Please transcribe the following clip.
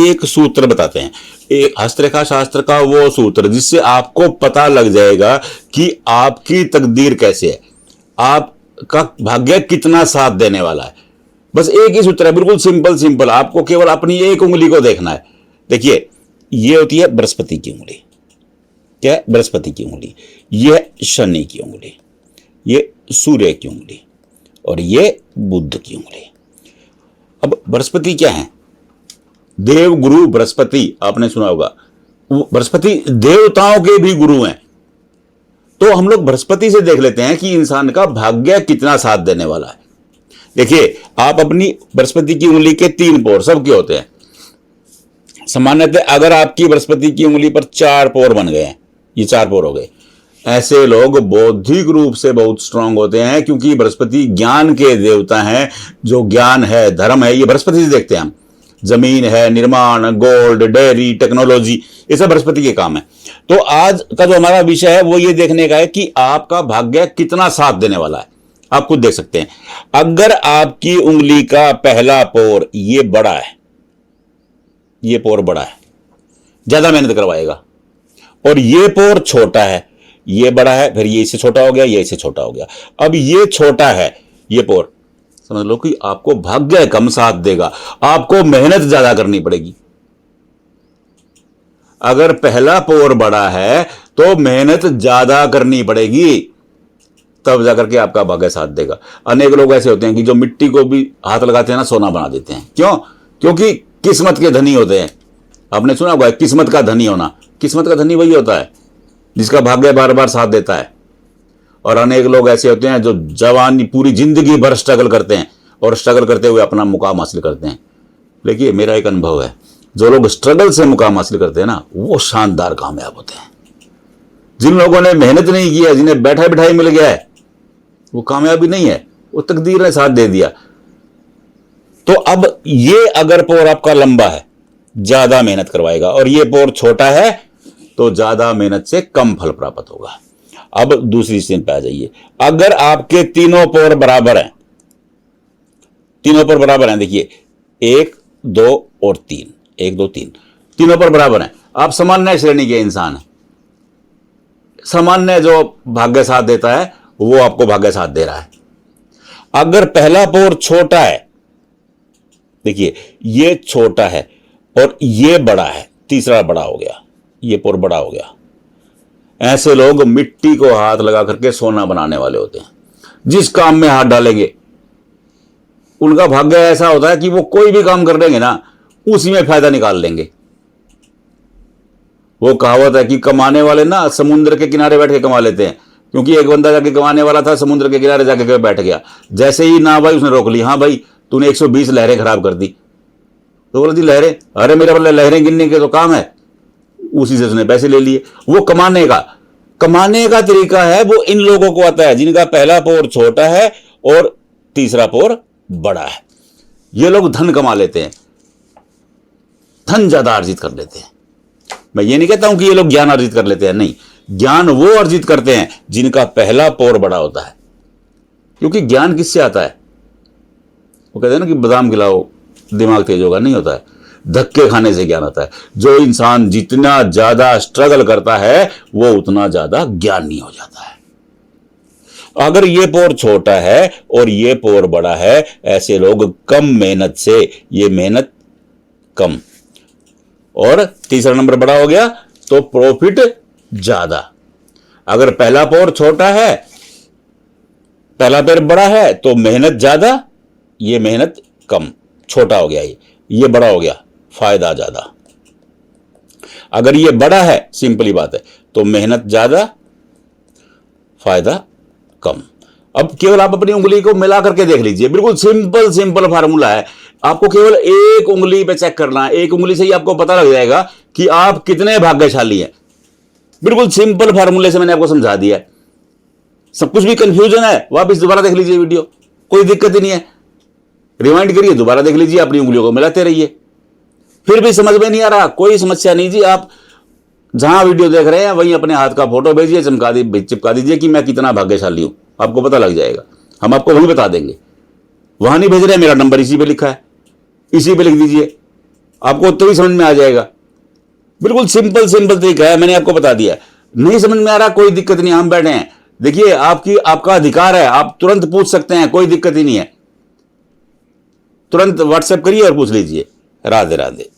एक सूत्र बताते हैं, एक हस्तरेखा शास्त्र का वो सूत्र जिससे आपको पता लग जाएगा कि आपकी तकदीर कैसे है, आपका भाग्य कितना साथ देने वाला है। बस एक ही सूत्र है, बिल्कुल सिंपल सिंपल। आपको केवल अपनी एक उंगली को देखना है। देखिए, ये होती है बृहस्पति की उंगली। क्या है? बृहस्पति की उंगली। ये शनि की उंगली, ये सूर्य की उंगली, और ये बुध की उंगली। अब बृहस्पति क्या है? देव गुरु बृहस्पति, आपने सुना होगा। बृहस्पति देवताओं के भी गुरु हैं। तो हम लोग बृहस्पति से देख लेते हैं कि इंसान का भाग्य कितना साथ देने वाला है। देखिए, आप अपनी बृहस्पति की उंगली के 3 पोर सबके होते हैं। सामान्यतः अगर आपकी बृहस्पति की उंगली पर 4 पोर बन गए हैं, ये 4 पोर हो गए, ऐसे लोग बौद्धिक रूप से बहुत स्ट्रांग होते हैं, क्योंकि बृहस्पति ज्ञान के देवता हैं। जो ज्ञान है, धर्म है, ये बृहस्पति से देखते हैं हम। जमीन है, निर्माण, गोल्ड, डेयरी, टेक्नोलॉजी, ये सब बृहस्पति के काम है। तो आज का जो हमारा विषय है वो ये देखने का है कि आपका भाग्य कितना साथ देने वाला है। आप खुद देख सकते हैं। अगर आपकी उंगली का पहला पोर ये बड़ा है, ये पोर बड़ा है, ज्यादा मेहनत करवाएगा। और ये पोर छोटा है, ये बड़ा है, फिर ये इससे छोटा हो गया, ये इससे छोटा हो गया। अब ये छोटा है, ये पोर, समझ लो कि आपको भाग्य कम साथ देगा, आपको मेहनत ज्यादा करनी पड़ेगी। अगर पहला पोर बड़ा है तो मेहनत ज्यादा करनी पड़ेगी, तब जाकर के आपका भाग्य साथ देगा। अनेक लोग ऐसे होते हैं कि जो मिट्टी को भी हाथ लगाते हैं ना, सोना बना देते हैं। क्यों? क्योंकि किस्मत के धनी होते हैं। आपने सुना होगा किस्मत का धनी होना। किस्मत का धनी वही होता है जिसका भाग्य बार बार साथ देता है। और अनेक लोग ऐसे होते हैं जो जवानी पूरी जिंदगी भर स्ट्रगल करते हैं और स्ट्रगल करते हुए अपना मुकाम हासिल करते हैं। देखिए, मेरा एक अनुभव है, जो लोग स्ट्रगल से मुकाम हासिल करते हैं ना, वो शानदार कामयाब होते हैं। जिन लोगों ने मेहनत नहीं की है, जिन्हें बैठा बिठाई मिल गया है, वो कामयाबी नहीं है, वो तकदीर ने साथ दे दिया। तो अब ये अगर पोर आपका लंबा है, ज्यादा मेहनत करवाएगा, और ये पोर छोटा है तो ज्यादा मेहनत से कम फल प्राप्त होगा। अब दूसरी स्थिति पे आ जाइए। अगर आपके तीनों पोर बराबर हैं, तीनों पोर बराबर हैं, देखिए 1, 2 और 3, 1, 2, 3, तीनों पर बराबर हैं। आप सामान्य श्रेणी के इंसान हैं। सामान्य जो भाग्य साथ देता है वो आपको भाग्य साथ दे रहा है। अगर पहला पोर छोटा है, देखिए ये छोटा है और ये बड़ा है, तीसरा बड़ा हो गया, ये पोर बड़ा हो गया। ऐसे लोग मिट्टी को हाथ लगा करके सोना बनाने वाले होते हैं। जिस काम में हाथ डालेंगे उनका भाग्य ऐसा होता है कि वो कोई भी काम कर देंगे ना, उसी में फायदा निकाल लेंगे। वो कहावत है कि कमाने वाले ना समुद्र के किनारे बैठ के कमा लेते हैं। क्योंकि एक बंदा जाके कमाने वाला था, समुद्र के किनारे जाके बैठ गया। जैसे ही ना भाई उसने रोक ली, हाँ भाई तूने 120 लहरें खराब कर दी। तो बोला जी लहरें, अरे मेरा बोला लहरें गिनने के तो काम है। उसी से उसने पैसे ले लिए। वो कमाने का तरीका है, वो इन लोगों को आता है जिनका पहला पोर छोटा है और तीसरा पोर बड़ा है। ये लोग धन कमा लेते हैं, धन ज्यादा अर्जित कर लेते हैं। मैं ये नहीं कहता हूं कि ये लोग ज्ञान अर्जित कर लेते हैं, नहीं, ज्ञान वो अर्जित करते हैं जिनका पहला पोर बड़ा होता है। क्योंकि ज्ञान किससे आता है? वो कहते हैं ना कि बादाम खिलाओ दिमाग तेज होगा, नहीं होता है। धक्के खाने से ज्ञान आता है। जो इंसान जितना ज्यादा स्ट्रगल करता है वो उतना ज्यादा ज्ञानी हो जाता है। अगर ये पोर छोटा है और ये पोर बड़ा है, ऐसे लोग कम मेहनत से, ये मेहनत कम, और तीसरा नंबर बड़ा हो गया तो प्रॉफिट ज्यादा। अगर पहला पोर छोटा है, पहला पैर बड़ा है तो मेहनत ज्यादा, ये मेहनत कम, छोटा हो गया, ये बड़ा हो गया, फायदा ज्यादा। अगर ये बड़ा है, सिंपली बात है, तो मेहनत ज्यादा, फायदा कम। अब केवल आप अपनी उंगली को मिला करके देख लीजिए, बिल्कुल सिंपल फार्मूला है। आपको केवल एक उंगली पे चेक करना है। एक उंगली से ही आपको पता लग जाएगा कि आप कितने भाग्यशाली हैं। बिल्कुल सिंपल फार्मूले से मैंने आपको समझा दिया है। सब कुछ भी कंफ्यूजन है, वापस दोबारा देख लीजिए वीडियो, कोई दिक्कत ही नहीं है। रिवाइंड करिए, दोबारा देख लीजिए, अपनी उंगलियों को मिलाते रहिए। फिर भी समझ में नहीं आ रहा, कोई समस्या नहीं जी, आप जहां वीडियो देख रहे हैं वहीं अपने हाथ का फोटो भेजिए, चिपका दीजिए कि मैं कितना भाग्यशाली हूं, आपको पता लग जाएगा। हम आपको वहीं बता देंगे। वहां नहीं भेज रहे, मेरा नंबर इसी पे लिखा है, इसी पे लिख दीजिए। आपको तो ही समझ में आ जाएगा। बिल्कुल सिंपल सिंपल तरीका है, मैंने आपको बता दिया। नहीं समझ में आ रहा, कोई दिक्कत नहीं, हम बैठे हैं। देखिए, आपका अधिकार है, आप तुरंत पूछ सकते हैं, कोई दिक्कत ही नहीं है। तुरंत व्हाट्सएप करिए और पूछ लीजिए। राधे राधे।